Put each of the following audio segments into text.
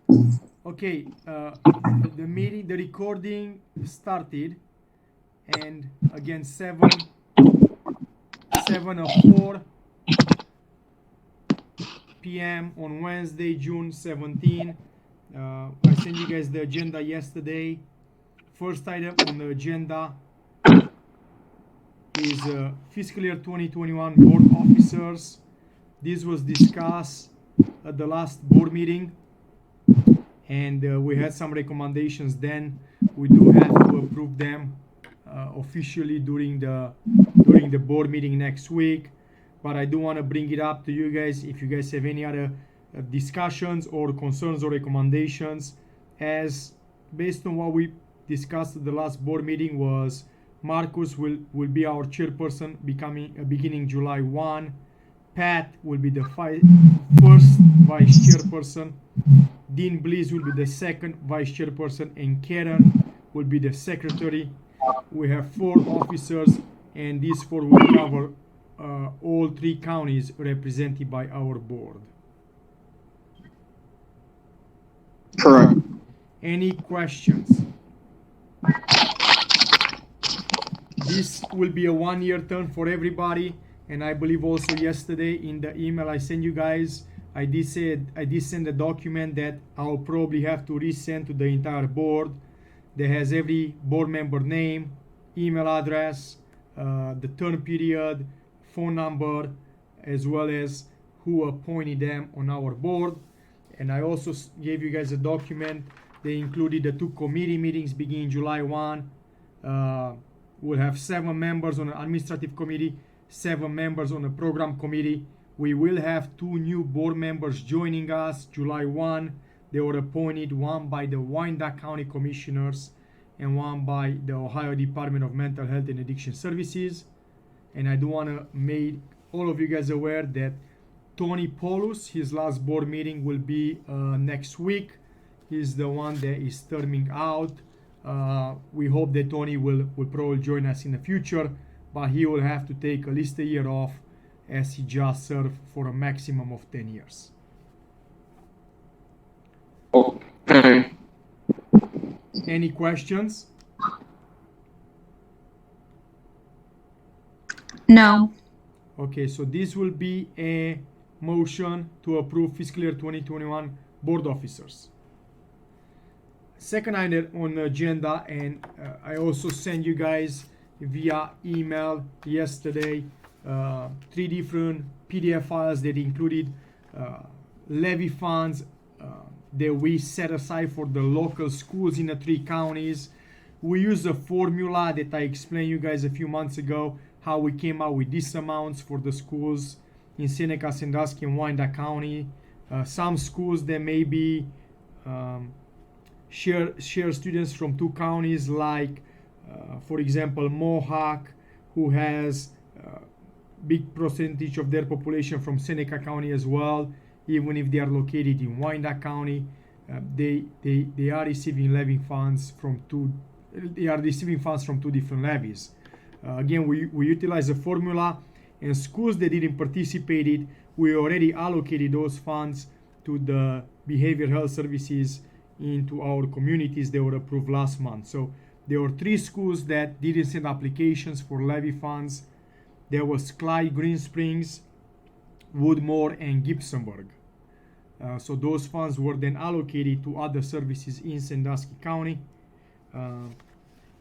Okay, the recording started, and again 7:04 p.m. on Wednesday, June 17. I sent you guys the agenda yesterday. First item on the agenda is fiscal year 2021 board officers. This was discussed at the last board meeting, and we had some recommendations then. We do have to approve them officially during the board meeting next week, but I do want to bring it up to you guys if you guys have any other discussions or concerns or recommendations, as based on what we discussed at the last board meeting was Marcus will be our chairperson beginning July 1. Pat will be the first vice chairperson. Dean Bliss will be the second vice chairperson, and Karen will be the secretary. We have 4 officers, and these 4 will cover all 3 counties represented by our board. Correct. Any questions? This will be a 1-year term for everybody, and I believe also yesterday in the email I sent you guys, I did send a document that I'll probably have to resend to the entire board that has every board member name, email address, the term period, phone number, as well as who appointed them on our board. And I also gave you guys a document that included the 2 committee meetings beginning July 1. We'll have 7 members on an administrative committee, 7 members on a program committee. We will have 2 new board members joining us July 1. They were appointed, one by the Wyandotte County Commissioners and one by the Ohio Department of Mental Health and Addiction Services. And I do want to make all of you guys aware that Tony Paulus, his last board meeting will be next week. He's the one that is terming out. We hope that Tony will probably join us in the future, but he will have to take at least a year off, as he just served for a maximum of 10 years. Okay. Any questions? No. Okay, so this will be a motion to approve fiscal year 2021 board officers. Second item on the agenda, and I also sent you guys via email yesterday 3 different PDF files that included levy funds that we set aside for the local schools in the 3 counties. We use a formula that I explained you guys a few months ago, how we came out with these amounts for the schools in Seneca, Sandusky, and Wyandotte County. Some schools that may be share students from 2 counties, like for example Mohawk, who has big percentage of their population from Seneca County as well. Even if they are located in Wyandotte County, they are receiving levy funds from 2. They are receiving funds from 2 different levies. Again, we utilize a formula, and schools that didn't participate, we already allocated those funds to the behavioral health services into our communities that were approved last month. So there were 3 schools that didn't send applications for levy funds. There was Clyde, Green Springs, Woodmore, and Gibsonburg. So those funds were then allocated to other services in Sandusky County. I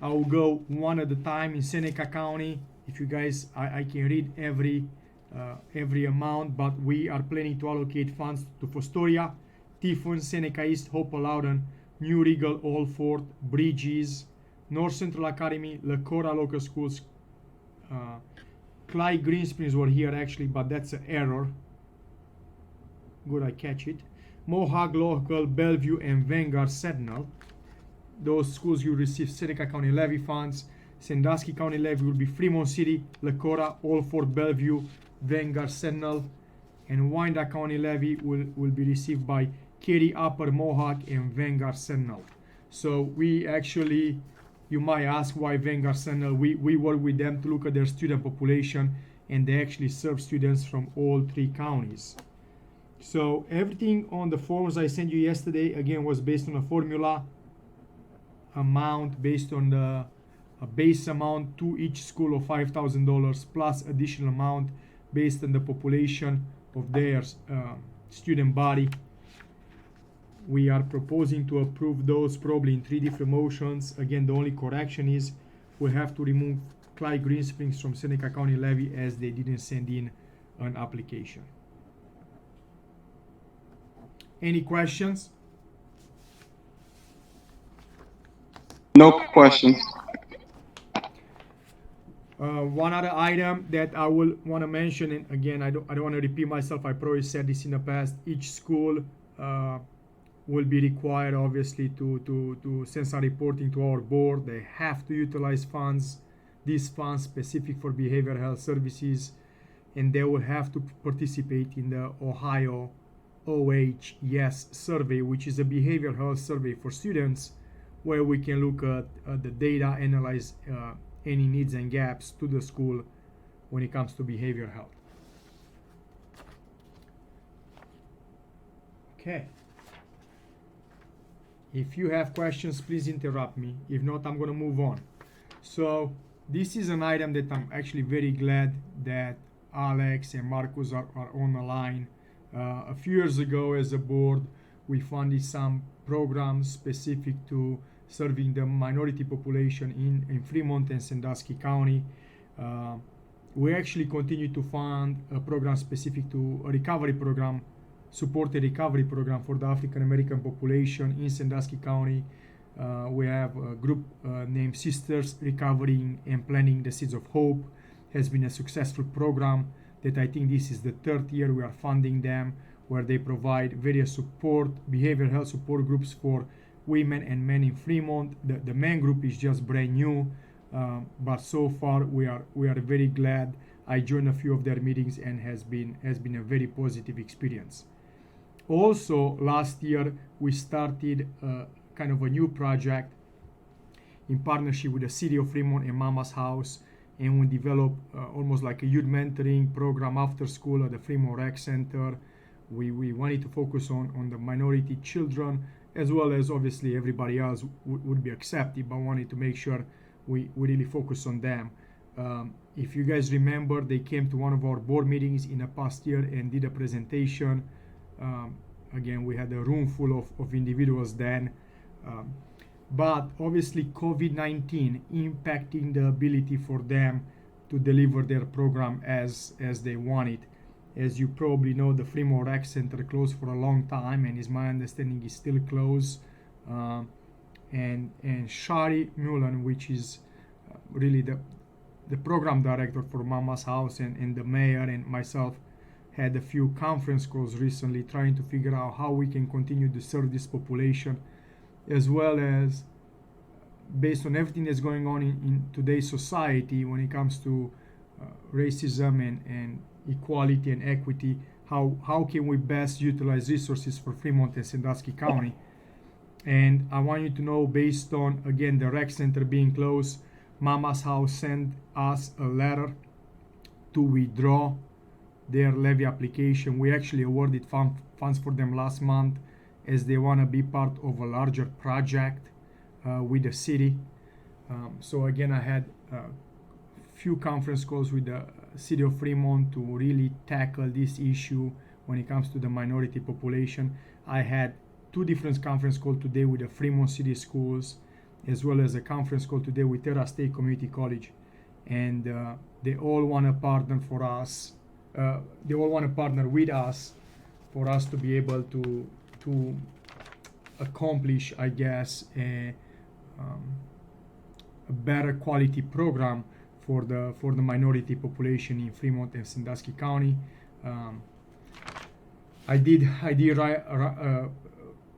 will go one at a time. In Seneca County, if you guys, I can read every amount, but we are planning to allocate funds to Fostoria, Tiffin, Seneca East, Hopewell Loudon, New Regal, Old Fort, Bridges, North Central Academy, Lacora Local Schools. Clyde, Green Springs were here actually, but that's an error. Good, I catch it. Mohawk Local, Bellevue, and Vanguard Sentinel. Those schools you receive Seneca County levy funds. Sandusky County levy will be Fremont City, Lacora, Old Fort, Bellevue, Vanguard Sentinel. And Wyandotte County levy will be received by Cary, Upper Mohawk, and Vanguard Sentinel. So we actually, you might ask why Vanguard Sentinel. We work with them to look at their student population, and they actually serve students from all 3 counties. So everything on the forms I sent you yesterday again was based on a formula amount based on the a base amount to each school of $5,000 plus additional amount based on the population of their student body. We are proposing to approve those probably in 3 different motions. Again, the only correction is we have to remove Clyde Green Springs from Seneca County levy as they didn't send in an application. Any questions? No questions. One other item that I will want to mention, and again, I don't want to repeat myself. I probably said this in the past. Each school will be required, obviously, to send some reporting to our board. They have to utilize funds, these funds specific for behavioral health services, and they will have to participate in the Ohio OHS survey, which is a behavioral health survey for students, where we can look at the data, analyze any needs and gaps to the school when it comes to behavioral health. Okay. If you have questions, please interrupt me. If not, I'm going to move on. So this is an item that I'm actually very glad that Alex and Marcus are on the line. A few years ago, as a board, we funded some programs specific to serving the minority population in Fremont and Sandusky County. We actually continue to fund a program specific to a recovery program, supported recovery program for the African American population in Sandusky County. We have a group named Sisters Recovering and Planting the Seeds of Hope. Has been a successful program that I think this is the 3rd year we are funding them, where they provide various support, behavioral health support groups for women and men in Fremont. The men group is just brand new, but so far we are very glad. I joined a few of their meetings and has been a very positive experience. Also, last year we started kind of a new project in partnership with the City of Fremont and Mama's House, and we developed almost like a youth mentoring program after school at the Fremont Rec Center. We wanted to focus on the minority children, as well as obviously everybody else would be accepted, but wanted to make sure we really focus on them. If you guys remember, they came to one of our board meetings in the past year and did a presentation. Again, we had a room full of individuals then. But obviously COVID-19 impacting the ability for them to deliver their program as they want it. As you probably know, the Fremont Rec Center closed for a long time, and is my understanding is still closed. And Shari Mullen, which is really the program director for Mama's House, and the mayor and myself had a few conference calls recently trying to figure out how we can continue to serve this population, as well as based on everything that's going on in today's society when it comes to racism and equality and equity, how can we best utilize resources for Fremont and Sandusky County. And I want you to know, based on again the rec center being closed, Mama's House sent us a letter to withdraw their levy application. We actually awarded funds for them last month, as they want to be part of a larger project with the city. So again, I had a few conference calls with the City of Fremont to really tackle this issue when it comes to the minority population. I had 2 different conference calls today with the Fremont City Schools, as well as a conference call today with Terra State Community College. And they all want to partner for us. They all want to partner with us for us to be able to accomplish, I guess, a better quality program for the minority population in Fremont and Sandusky County. I did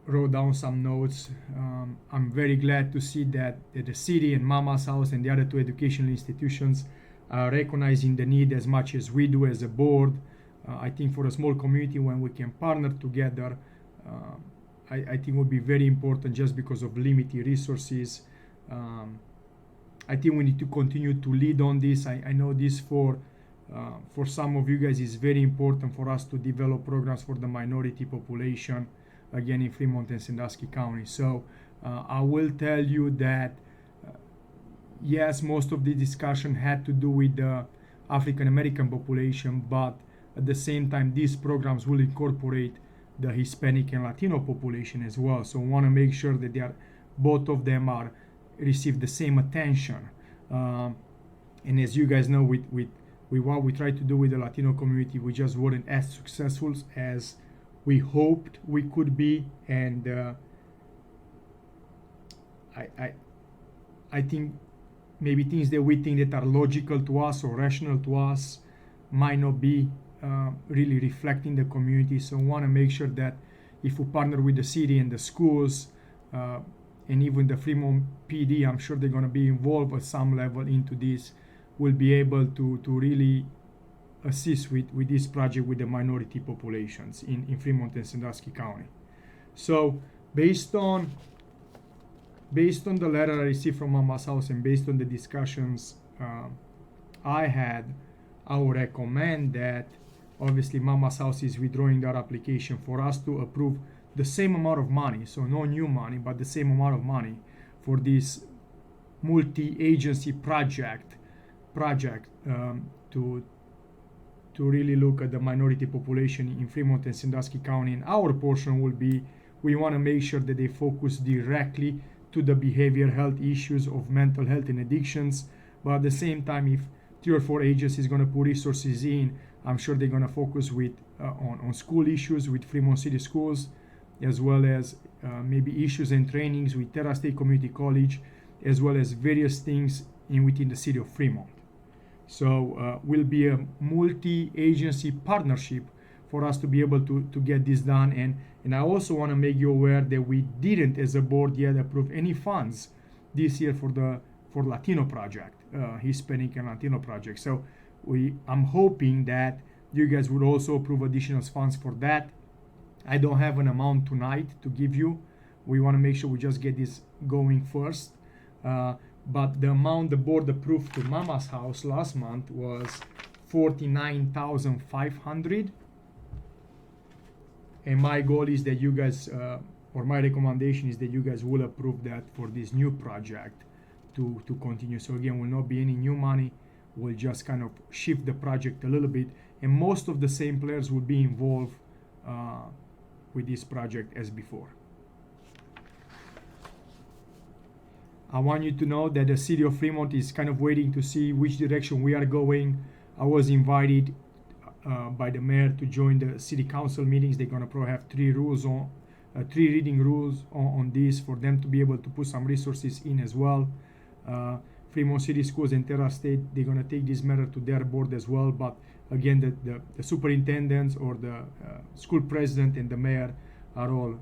wrote down some notes. I'm very glad to see that the city and Mama's House and the other 2 educational institutions are recognizing the need as much as we do as a board. I think for a small community, when we can partner together, I think would be very important just because of limited resources. I think we need to continue to lead on this. I know this for For some of you guys, it's very important for us to develop programs for the minority population, again in Fremont and Sandusky County. So I will tell you that yes, most of the discussion had to do with the African American population, but at the same time, these programs will incorporate the Hispanic and Latino population as well. So we want to make sure that both of them are receive the same attention. And as you guys know, with what we tried to do with the Latino community, we just weren't as successful as we hoped we could be. And I think maybe things that we think that are logical to us or rational to us might not be really reflecting the community. So we want to make sure that if we partner with the city and the schools and even the Fremont PD, I'm sure they're going to be involved at some level into this, we'll be able to really assist with this project with the minority populations in Fremont and Sandusky County. So based on the letter I received from Mama's House and based on the discussions I had, I would recommend that obviously Mama's House is withdrawing their application for us to approve the same amount of money, so no new money, but the same amount of money for this multi-agency project to really look at the minority population in Fremont and Sandusky County. And our portion will be, we want to make sure that they focus directly to the behavioral health issues of mental health and addictions. But at the same time, if 3 or 4 agencies going to put resources in, I'm sure they're going to focus with on school issues with Fremont City Schools, as well as maybe issues and trainings with Terra State Community College, as well as various things within the city of Fremont. So will be a multi-agency partnership for us to be able to get this done. And I also want to make you aware that we didn't, as a board, yet approve any funds this year for Latino project, Hispanic and Latino project. So I'm hoping that you guys would also approve additional funds for that. I don't have an amount tonight to give you. We want to make sure we just get this going first. But the amount the board approved to Mama's House last month was $49,500. And my goal is that you guys, or my recommendation is that you guys will approve that for this new project to continue. So again, will not be any new money. We'll just kind of shift the project a little bit. And most of the same players will be involved with this project as before. I want you to know that the city of Fremont is kind of waiting to see which direction we are going. I was invited by the mayor to join the city council meetings. They're going to probably have 3 reading rules on this for them to be able to put some resources in as well. Fremont City Schools and Terra State, they're going to take this matter to their board as well. But again, the superintendents or the school president and the mayor are all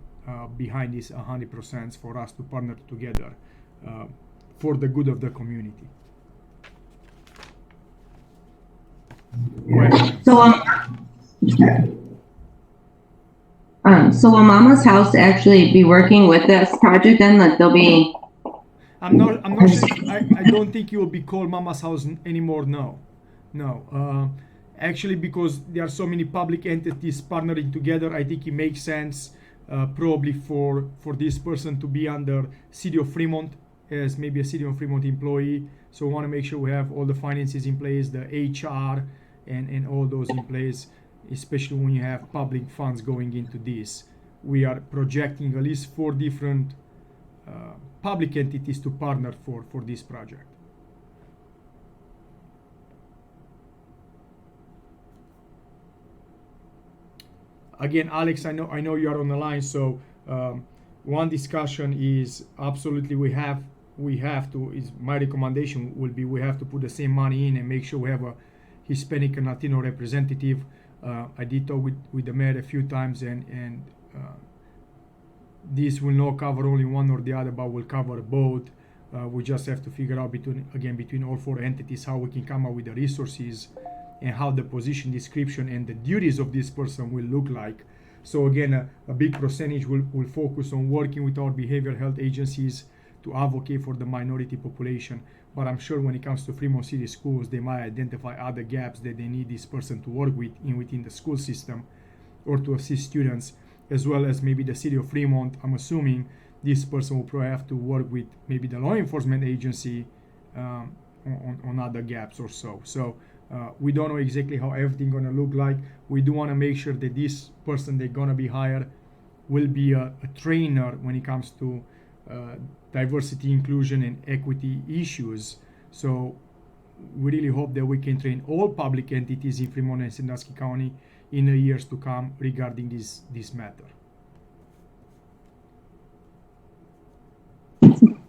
behind this 100% for us to partner together for the good of the community. So will Mama's House actually be working with this project then? Like they'll be... I'm not sure. I don't think it will be called Mama's House anymore. No. Actually, because there are so many public entities partnering together, I think it makes sense probably for this person to be under City of Fremont as maybe a City of Fremont employee. So we want to make sure we have all the finances in place, the HR and all those in place, especially when you have public funds going into this. We are projecting at least 4 different public entities to partner for this project. Again, Alex, I know you are on the line. So one discussion is absolutely we have to. Is my recommendation will be we have to put the same money in and make sure we have a Hispanic and Latino representative. I did talk with the mayor a few times, and this will not cover only one or the other, but will cover both. We just have to figure out between all 4 entities how we can come up with the resources and how the position description and the duties of this person will look like. So again, a big percentage will focus on working with our behavioral health agencies to advocate for the minority population. But I'm sure when it comes to Fremont City Schools, they might identify other gaps that they need this person to work with within the school system or to assist students, as well as maybe the city of Fremont. I'm assuming this person will probably have to work with maybe the law enforcement agency on other gaps or so. So we don't know exactly how everything gonna look like. We do want to make sure that this person they're gonna be hired will be a trainer when it comes to diversity, inclusion, and equity issues. So we really hope that we can train all public entities in Fremont and Sandusky County in the years to come regarding this matter.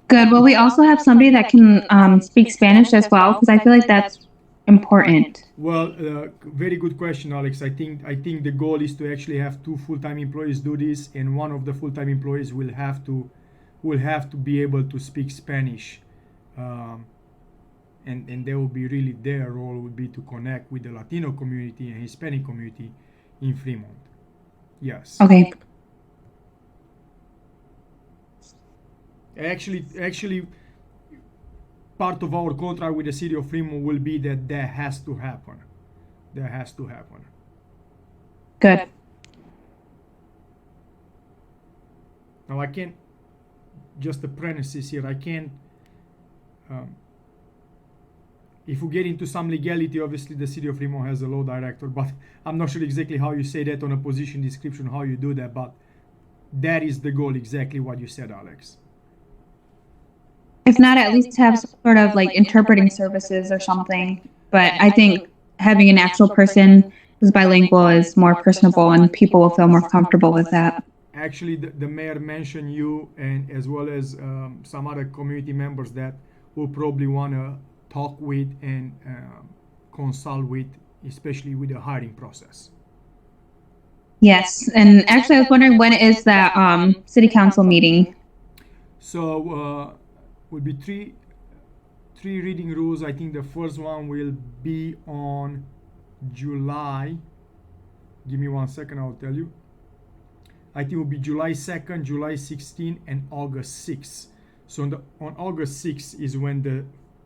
Good. Well, we also have somebody that can speak Spanish as well, because I feel like that's important. Well, very good question, Alex. I think the goal is to actually have 2 full-time employees do this, and one of the full-time employees will have to be able to speak Spanish, and they will be really, their role would be to connect with the Latino community and Hispanic community in Fremont. Yes. Okay. Actually, part of our contract with the city of Fremont will be that has to happen. That has to happen. Good. Now I can't, just a parenthesis here, I can't, if we get into some legality, obviously the city of Fremont has a law director, but I'm not sure exactly how you say that on a position description, how you do that, but that is the goal, exactly what you said, Alex. If not, at least have sort of like interpreting services or something. But I think having an actual person who's bilingual is more personable, and people will feel more comfortable with that. Actually, the mayor mentioned you, and as well as some other community members that will probably want to talk with and consult with, especially with the hiring process. Yes. And actually, I was wondering, when is that city council meeting? So will be three reading rules. I think the first one will be on July. Give me 1 second, I'll tell you. I think it will be July 2nd, July 16th, and August 6th. So on August 6th is when the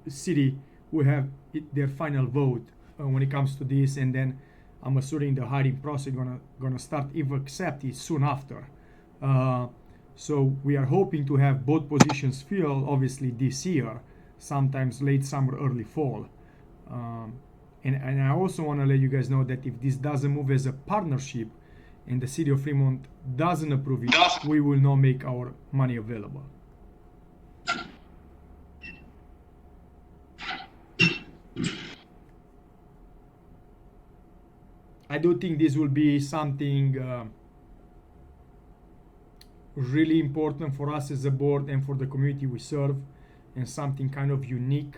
city will have their final vote when it comes to this, and then I'm assuming the hiring process gonna start, if accepted, soon after. So we are hoping to have both positions filled, obviously this year, sometimes late summer, early fall. And I also want to let you guys know that if this doesn't move as a partnership and the city of Fremont doesn't approve it, we will not make our money available. I do think this will be something really important for us as a board and for the community we serve, and something kind of unique,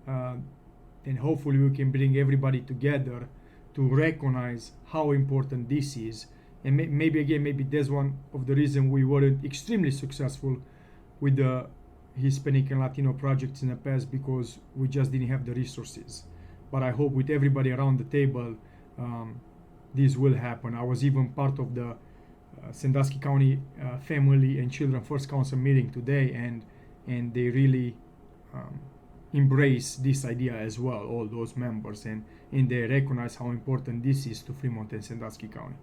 and hopefully we can bring everybody together to recognize how important this is. And maybe that's one of the reasons we weren't extremely successful with the Hispanic and Latino projects in the past, because we just didn't have the resources. But I hope with everybody around the table, this will happen. I was even part of the Sandusky County Family and Children First Council meeting today, and they really embrace this idea as well, all those members, and they recognize how important this is to Fremont and Sandusky County.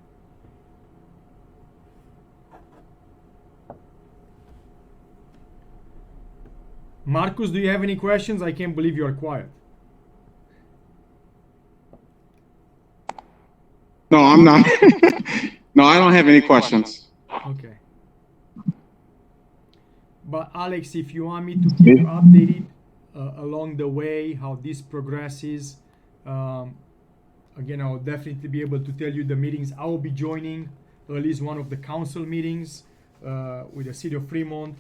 Marcus, do you have any questions? I can't believe you are quiet. No, I'm not. No, I don't have any questions. Okay. But Alex, if you want me to keep you updated along the way, how this progresses, again, I'll definitely be able to tell you the meetings. I will be joining at least one of the council meetings with the city of Fremont.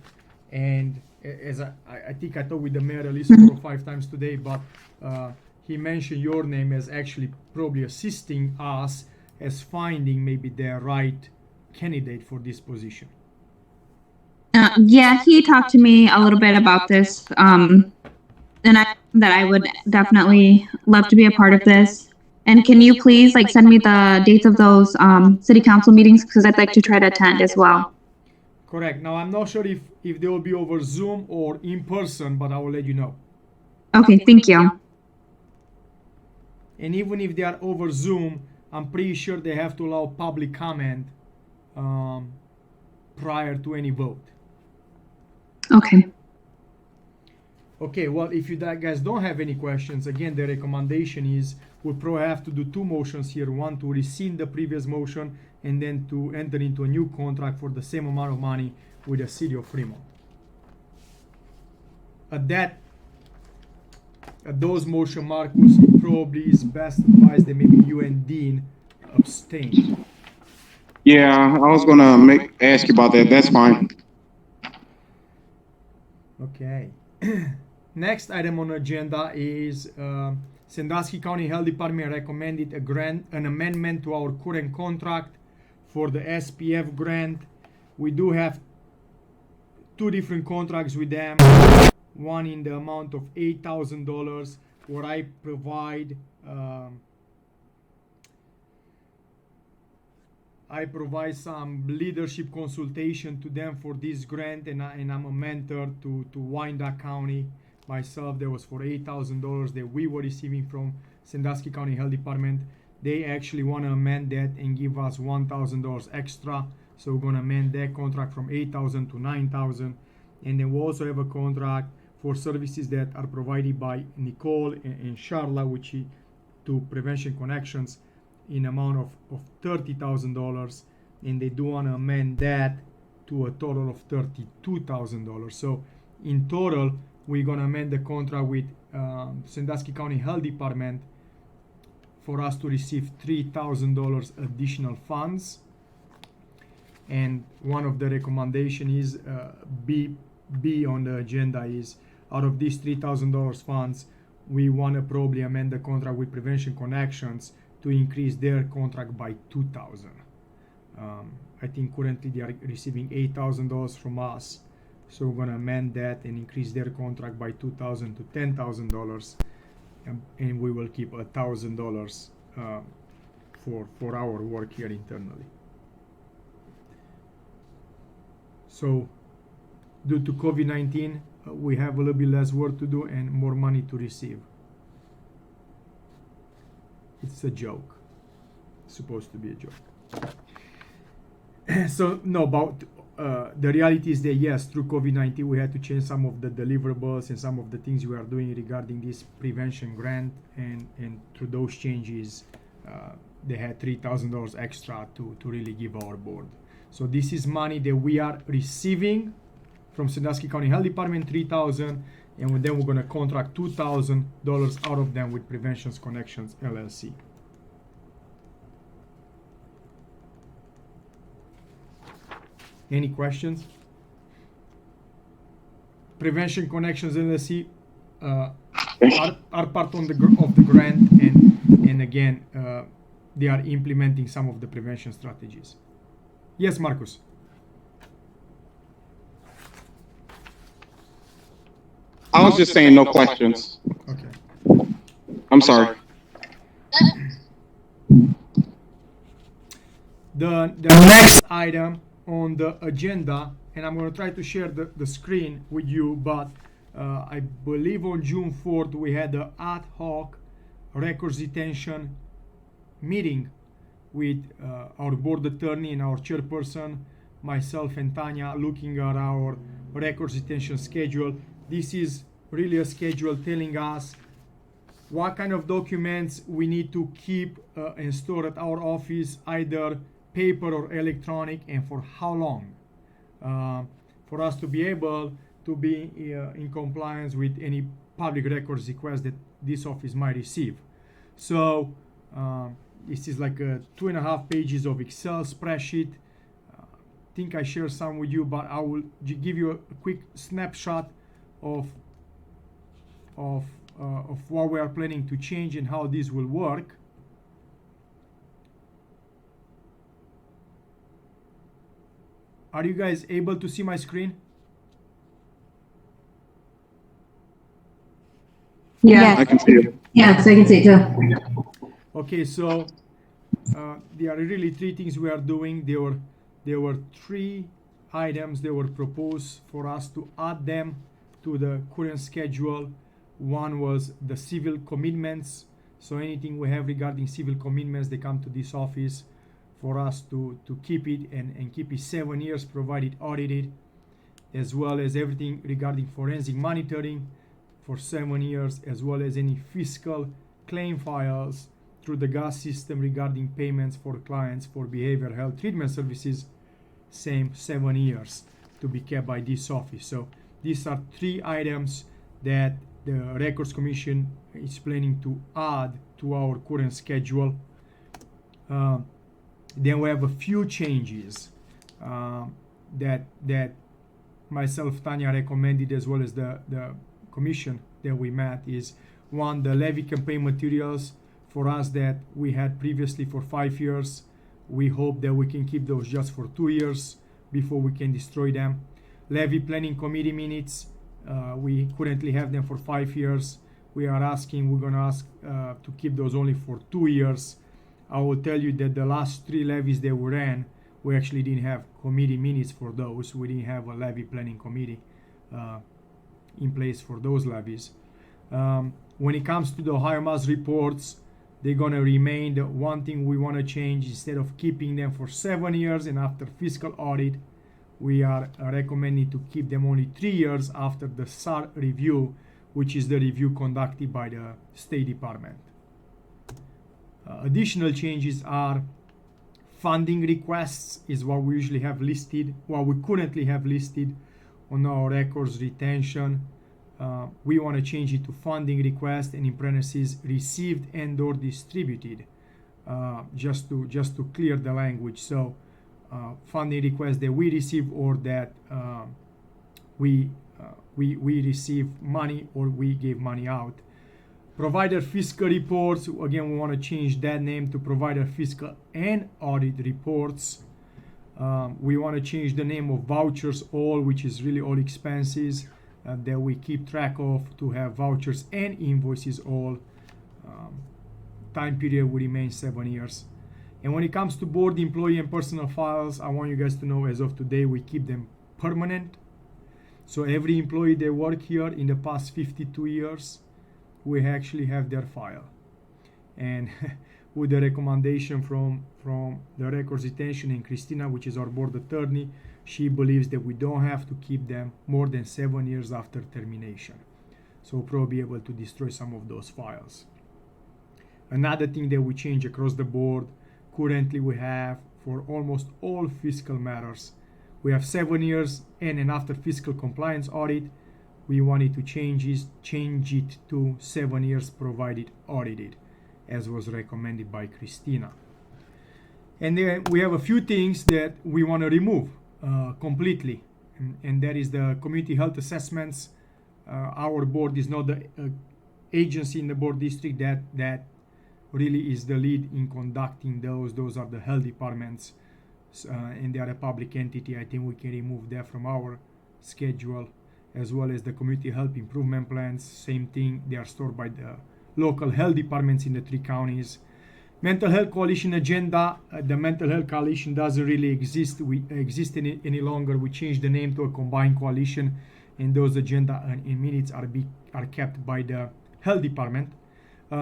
And as I think I talked with the mayor at least 4 or 5 times today, but he mentioned your name as actually probably assisting us as finding maybe the right candidate for this position. Yeah, he talked to me a little bit about this, and I would definitely love to be a part of this. And can you please send me the dates of those city council meetings, because I'd like to try to attend as well. Correct. Now, I'm not sure if they will be over Zoom or in person, but I will let you know. Okay, thank you. And even if they are over Zoom, I'm pretty sure they have to allow public comment prior to any vote. Okay. Okay, well, if you guys don't have any questions, again, the recommendation is we'll probably have to do two motions here. One to rescind the previous motion, and then to enter into a new contract for the same amount of money with the city of Fremont. At those motion, Marcus, probably is best advised that maybe you and Dean abstain. Yeah, I was gonna ask you about that. That's fine. Okay. Next item on the agenda is Sandusky County Health Department recommended an amendment to our current contract for the SPF grant. We do have two different contracts with them. One in the amount of $8,000, where I provide some leadership consultation to them for this grant, and I'm a mentor to Wyandotte County. Myself, that was for $8,000 that we were receiving from Sandusky County Health Department. They actually want to amend that and give us $1,000 extra. So we're going to amend that contract from $8,000 to $9,000. And then we also have a contract for services that are provided by Nicole and Charla, which is to Prevention Connections, in amount of $30,000. And they do want to amend that to a total of $32,000. So in total, we're going to amend the contract with Sandusky County Health Department for us to receive $3,000 additional funds. And one of the recommendation is B on the agenda is, out of these $3,000 funds, we want to probably amend the contract with Prevention Connections to increase their contract by $2,000. I think currently they are receiving $8,000 from us. So we're gonna amend that and increase their contract by $2,000 to $10,000, and we will keep $1,000 for our work here internally. So, due to COVID-19, we have a little bit less work to do and more money to receive. It's a joke. It's supposed to be a joke. So no, but the reality is that yes, through COVID-19 we had to change some of the deliverables and some of the things we are doing regarding this prevention grant, and through those changes they had $3,000 extra to really give our board. So this is money that we are receiving from Sandusky County Health Department, $3,000, and then we're going to contract $2,000 out of them with Prevention Connections LLC. Any questions? Prevention Connections LLC are part of the grant, and again, they are implementing some of the prevention strategies. Yes, Marcus. I was just saying no questions. Okay. I'm sorry. The next item on the agenda, and I'm going to try to share the screen with you, but I believe on June 4th we had the ad hoc records retention meeting with our board attorney and our chairperson, myself and Tanya, looking at our records retention schedule. This is really a schedule telling us what kind of documents we need to keep and store at our office, either paper or electronic, and for how long, for us to be able to be in compliance with any public records request that this office might receive. So this is like 2.5 pages of Excel spreadsheet. I think I shared some with you, but I will give you a quick snapshot of what we are planning to change and how this will work. Are you guys able to see my screen? Yeah. I can see it. Yes, I can see it too. Okay, so there are really three things we are doing. There were three items that were proposed for us to add them to the current schedule. One was the civil commitments. So anything we have regarding civil commitments, they come to this office for us to keep it and keep it 7 years provided audited, as well as everything regarding forensic monitoring for 7 years, as well as any fiscal claim files through the GAS system regarding payments for clients for behavioral health treatment services, same 7 years to be kept by this office. So these are 3 items that the Records Commission is planning to add to our current schedule. Then we have a few changes that myself, Tanya, recommended, as well as the commission that we met. Is one, the levy campaign materials for us that we had previously for 5 years. We hope that we can keep those just for 2 years before we can destroy them. Levy planning committee minutes, we currently have them for 5 years. We're gonna ask to keep those only for 2 years. I will tell you that the last 3 levies that we ran, we actually didn't have committee minutes for those. We didn't have a levy planning committee in place for those levies. When it comes to the Ohio Mass reports, they're gonna remain. The one thing we wanna change, instead of keeping them for 7 years and after fiscal audit, we are recommending to keep them only 3 years after the SAR review, which is the review conducted by the State Department. Additional changes are funding requests is what we usually have listed, what we currently have listed on our records retention. We want to change it to funding request and in parentheses received and or distributed, just to clear the language. So funding requests that we receive or that we receive money or we give money out. Provider fiscal reports, again, we want to change that name to provider fiscal and audit reports. We want to change the name of vouchers all, which is really all expenses that we keep track of, to have vouchers and invoices all. Time period will remain 7 years. And when it comes to board employee and personal files, I want you guys to know as of today we keep them permanent. So every employee that worked here in the past 52 years, we actually have their file. And with the recommendation from the records retention and Christina, which is our board attorney, she believes that we don't have to keep them more than 7 years after termination. So we'll probably be able to destroy some of those files. Another thing that we change across the board, currently we have for almost all fiscal matters, we have 7 years and after fiscal compliance audit, we wanted to change it to 7 years provided audited, as was recommended by Christina. And then we have a few things that we want to remove completely, and that is the community health assessments. Our board is not the agency in the board district that really is the lead in conducting those. Those are the health departments, and they are a public entity. I think we can remove that from our schedule, as well as the community health improvement plans. Same thing, they are stored by the local health departments in the 3 counties. Mental Health Coalition agenda, the Mental Health Coalition doesn't really exist any longer. We changed the name to a combined coalition, and those agenda and minutes are kept by the health department.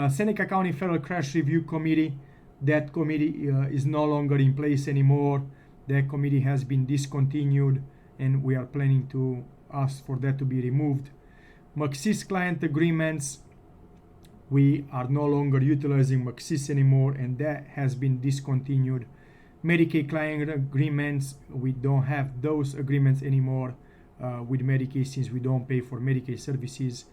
Seneca County Federal Crash Review Committee, that committee is no longer in place anymore. That committee has been discontinued, and we are planning to ask for that to be removed. McSys client agreements, we are no longer utilizing McSys anymore, and that has been discontinued. Medicaid client agreements, we don't have those agreements anymore with Medicaid, since we don't pay for Medicaid services.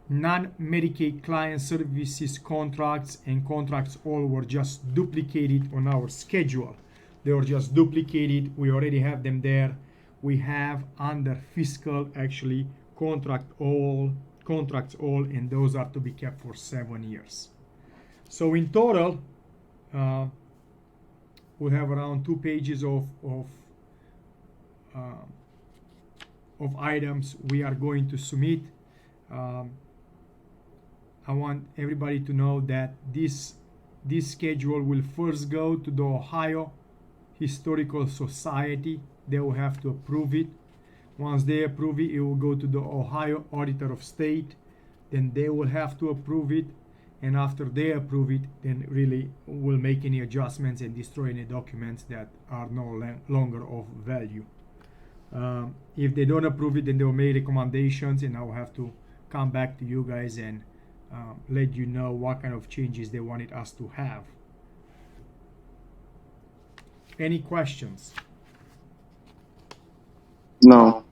Non-Medicaid client services contracts and contracts all were just duplicated on our schedule. They were just duplicated. We already have them there. We have under fiscal actually contracts all, and those are to be kept for 7 years. So in total, we have around 2 pages of items we are going to submit. I want everybody to know that this schedule will first go to the Ohio Historical Society. they will have to approve it. Once they approve it, it will go to the Ohio Auditor of State. Then they will have to approve it. And after they approve it, then really we'll make any adjustments and destroy any documents that are no longer of value. If they don't approve it, then they'll make recommendations, and I'll have to come back to you guys and let you know what kind of changes they wanted us to have. Any questions? No.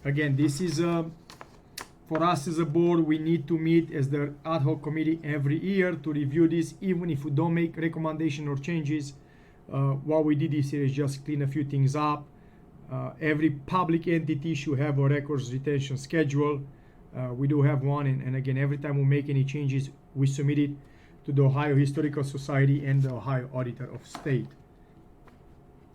Again, this is for us as a board, we need to meet as the ad hoc committee every year to review this. Even if we don't make recommendation or changes, what we did this year is just clean a few things up. Every public entity should have a records retention schedule. We do have one, and again, every time we make any changes, we submit it to the Ohio Historical Society and the Ohio Auditor of State.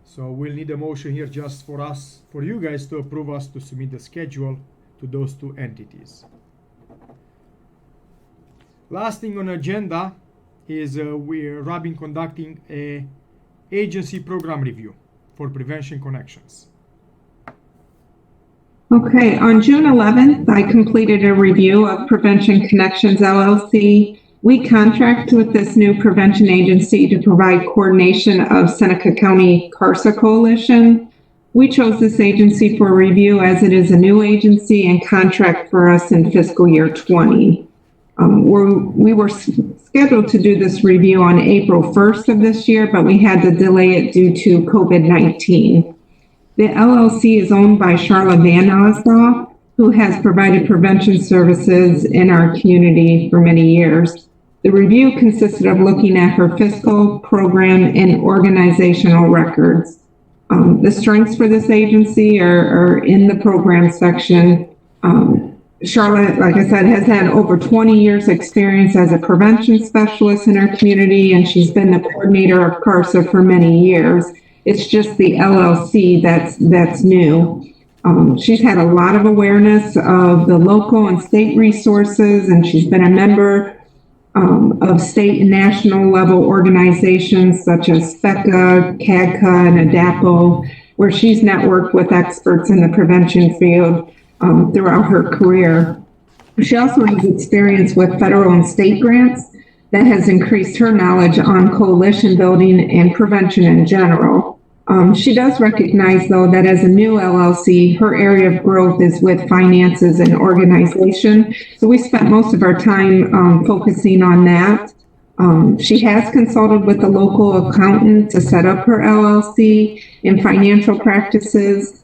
So we'll need a motion here just for you guys to approve us to submit the schedule to those two entities. Last thing on the agenda is Robin conducting a agency program review for Prevention Connections. Okay, on June 11th, I completed a review of Prevention Connections LLC. We contract with this new prevention agency to provide coordination of Seneca County CARSA Coalition. We chose this agency for review as it is a new agency and contract for us in fiscal year 20. We were scheduled to do this review on April 1st of this year, but we had to delay it due to COVID-19. The LLC is owned by Charlotte Van Osdorf, who has provided prevention services in our community for many years. The review consisted of looking at her fiscal, program, and organizational records. The strengths for this agency are in the program section. Charlotte, like I said, has had over 20 years experience as a prevention specialist in her community, and she's been the coordinator of CARSA for many years. It's just the LLC that's new. She's had a lot of awareness of the local and state resources, and she's been a member of state and national level organizations such as SPECA, CADCA, and ADAPO, where she's networked with experts in the prevention field throughout her career. She also has experience with federal and state grants that has increased her knowledge on coalition building and prevention in general. She does recognize, though, that as a new LLC, her area of growth is with finances and organization. So we spent most of our time focusing on that. She has consulted with a local accountant to set up her LLC in financial practices.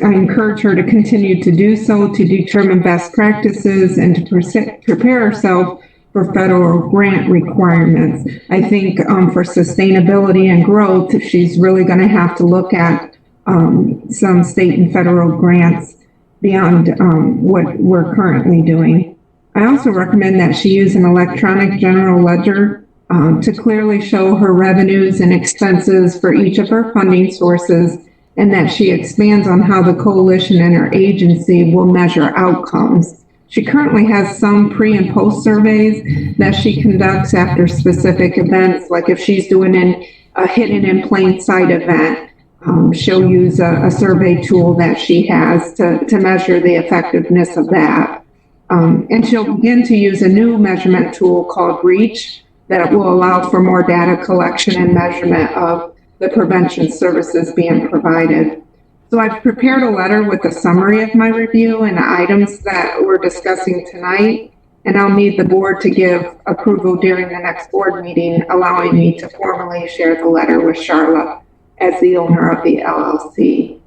I encourage her to continue to do so, to determine best practices and to prepare herself for federal grant requirements. I think for sustainability and growth, she's really going to have to look at some state and federal grants beyond what we're currently doing. I also recommend that she use an electronic general ledger to clearly show her revenues and expenses for each of her funding sources, and that she expands on how the coalition and her agency will measure outcomes. She currently has some pre and post surveys that she conducts after specific events, like if she's doing a hidden in plain sight event, she'll use a survey tool that she has to measure the effectiveness of that. And she'll begin to use a new measurement tool called REACH that will allow for more data collection and measurement of the prevention services being provided. So I've prepared a letter with a summary of my review and the items that we're discussing tonight, and I'll need the board to give approval during the next board meeting, allowing me to formally share the letter with Charlotte as the owner of the LLC.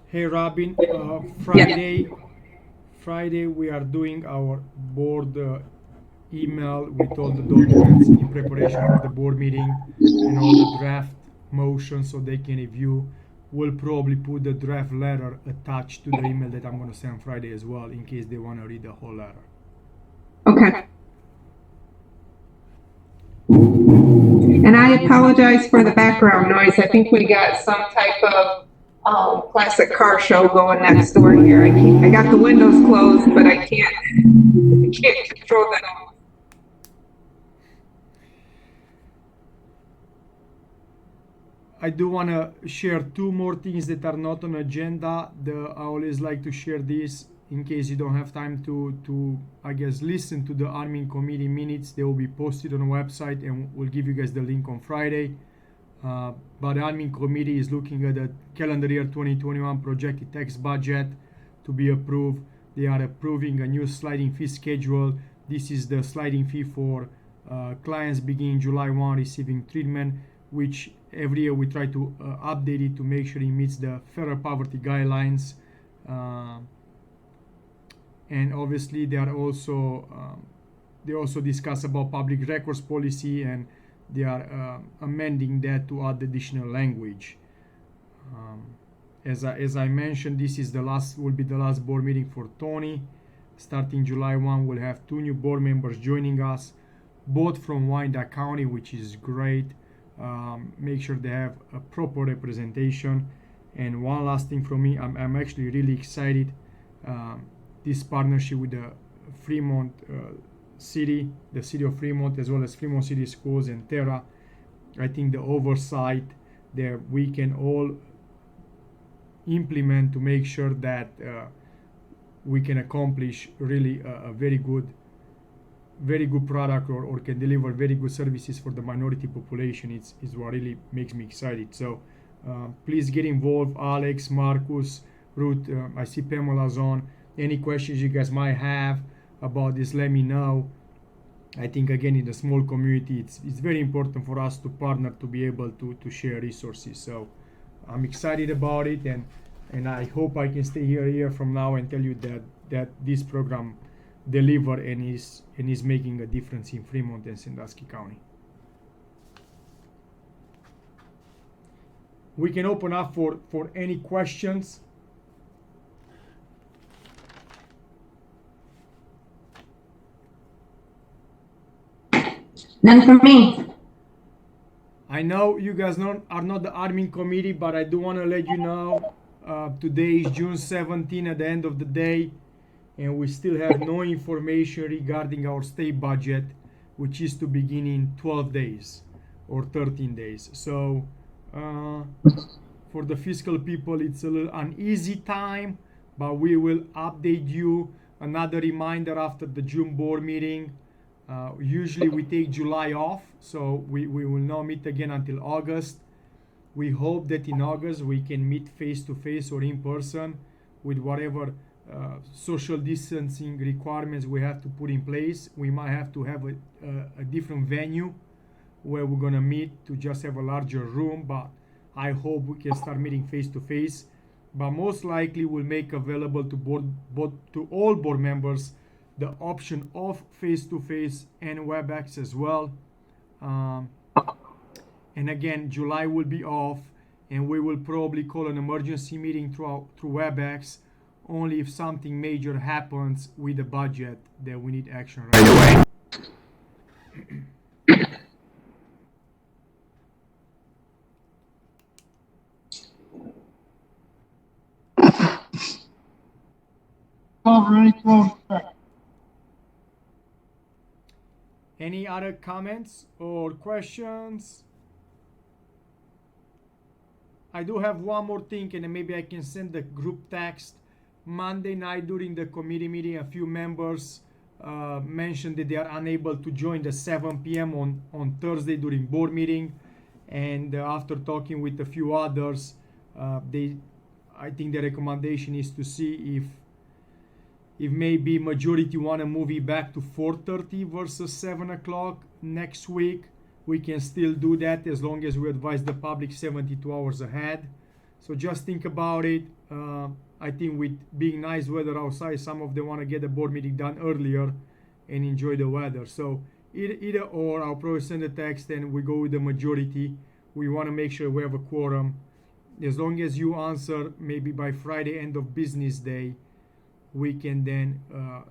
Hey Robin, Friday we are doing our board email with all the documents in preparation for the board meeting and all the draft motions so they can review. We'll probably put the draft letter attached to the email that I'm going to send Friday as well, in case they want to read the whole letter. Okay. And I apologize for the background noise. I think we got some type of classic car show going next door here. I got the windows closed, but I can't control that. I do want to share two more things that are not on agenda. I always like to share this in case you don't have time to I guess listen to the admin committee minutes. They will be posted on the website, and we'll give you guys the link on Friday. But the admin committee is looking at the calendar year 2021 projected tax budget to be approved. They are approving a new sliding fee schedule. This is the sliding fee for clients beginning July 1 receiving treatment, which every year we try to update it to make sure it meets the federal poverty guidelines. And obviously they also discuss about public records policy, and they are amending that to add additional language. As I mentioned, this is will be the last board meeting for Tony. Starting July 1, we'll have 2 new board members joining us, both from Wyandotte County, which is great. Make sure they have a proper representation. And one last thing from me, I'm actually really excited. This partnership with the Fremont City, the City of Fremont, as well as Fremont City Schools and Terra. I think the oversight that we can all implement to make sure that we can accomplish really a very good product or can deliver very good services for the minority population is what really makes me excited. So please get involved. Alex, Marcus, Ruth, I see Pamela's on. Any questions you guys might have about this, let me know. I think again, in the small community, it's very important for us to partner to be able to share resources. So I'm excited about it, and I hope I can stay here a year from now and tell you that this program deliver and is making a difference in Fremont and Sandusky County. We can open up for any questions. None from me. I know you guys are not the admin committee, but I do want to let you know today is June 17 at the end of the day, and we still have no information regarding our state budget, which is to begin in 12 days or 13 days. So for the fiscal people, it's a little uneasy time, but we will update you. Another reminder after the June board meeting. Usually we take July off, so we will not meet again until August. We hope that in August we can meet face-to-face or in person with whatever social distancing requirements we have to put in place. We might have to have a different venue where we're gonna meet to just have a larger room, but I hope we can start meeting face-to-face. But most likely we'll make available to all board members the option of face-to-face and WebEx as well. And again, July will be off, and we will probably call an emergency meeting through WebEx only if something major happens with the budget that we need action right away. Any other comments or questions? I do have one more thing, and maybe I can send the group text. Monday night during the committee meeting, a few members mentioned that they are unable to join the 7 p.m. on Thursday during board meeting. And after talking with a few others, I think the recommendation is to see if maybe majority want to move it back to 4:30 versus 7 o'clock next week. We can still do that as long as we advise the public 72 hours ahead. So just think about it. I think with being nice weather outside, some of them want to get the board meeting done earlier and enjoy the weather. So either or, I'll probably send a text and we go with the majority. We want to make sure we have a quorum. As long as you answer maybe by Friday, end of business day, we can then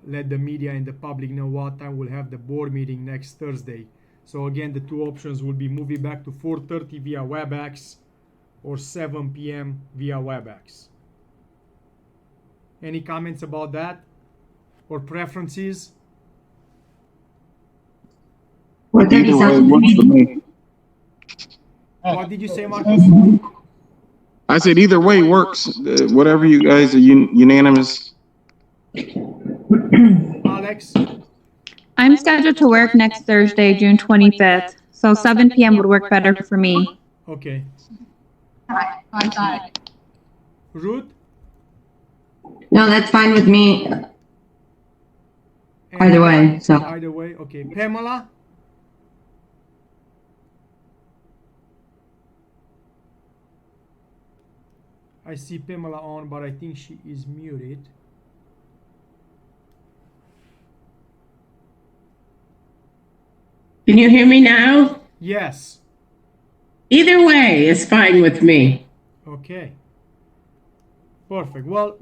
let the media and the public know what time we'll have the board meeting next Thursday. So again, the two options will be moving back to 4:30 via WebEx or 7 p.m. via WebEx. Any comments about that or preferences? 4:30 Either way sounds works for good. me. What did you say, Marcus? I said either way works. Whatever you guys are unanimous. Alex? I'm scheduled to work next Thursday, June 25th, so 7 p.m. would work better for me. Okay. Ruth? No, that's fine with me. And- Either way, so. Either way, okay. Pamela? I see Pamela on, but I think she is muted. Can you hear me now? Yes. Either way is fine with me. Okay. Perfect. Well,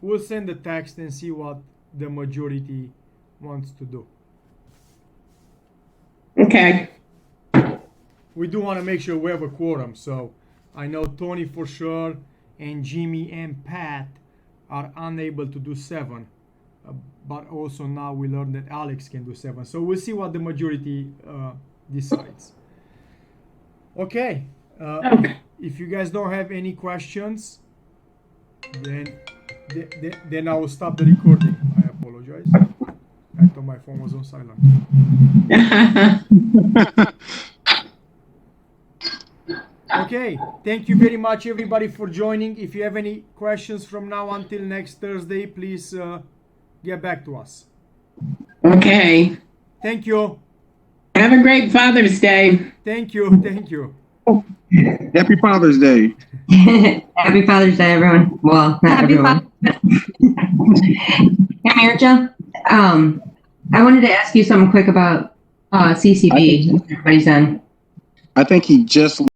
we'll send the text and see what the majority wants to do. Okay. We do want to make sure we have a quorum, so I know Tony for sure, and Jimmy and Pat are unable to do 7, but also now we learned that Alex can do 7. So we'll see what the majority decides. Okay. Okay. If you guys don't have any questions, then I will stop the recording. I apologize. I thought my phone was on silent. Okay, thank you very much everybody for joining. If you have any questions from now until next Thursday, please get back to us. Okay. Thank you. Have a great Father's Day. Thank you. Thank you. Happy Father's Day. Happy Father's Day, everyone. Well, not Happy everyone. Hey, Mirja, I wanted to ask you something quick about CCB. Everybody's in. I think he just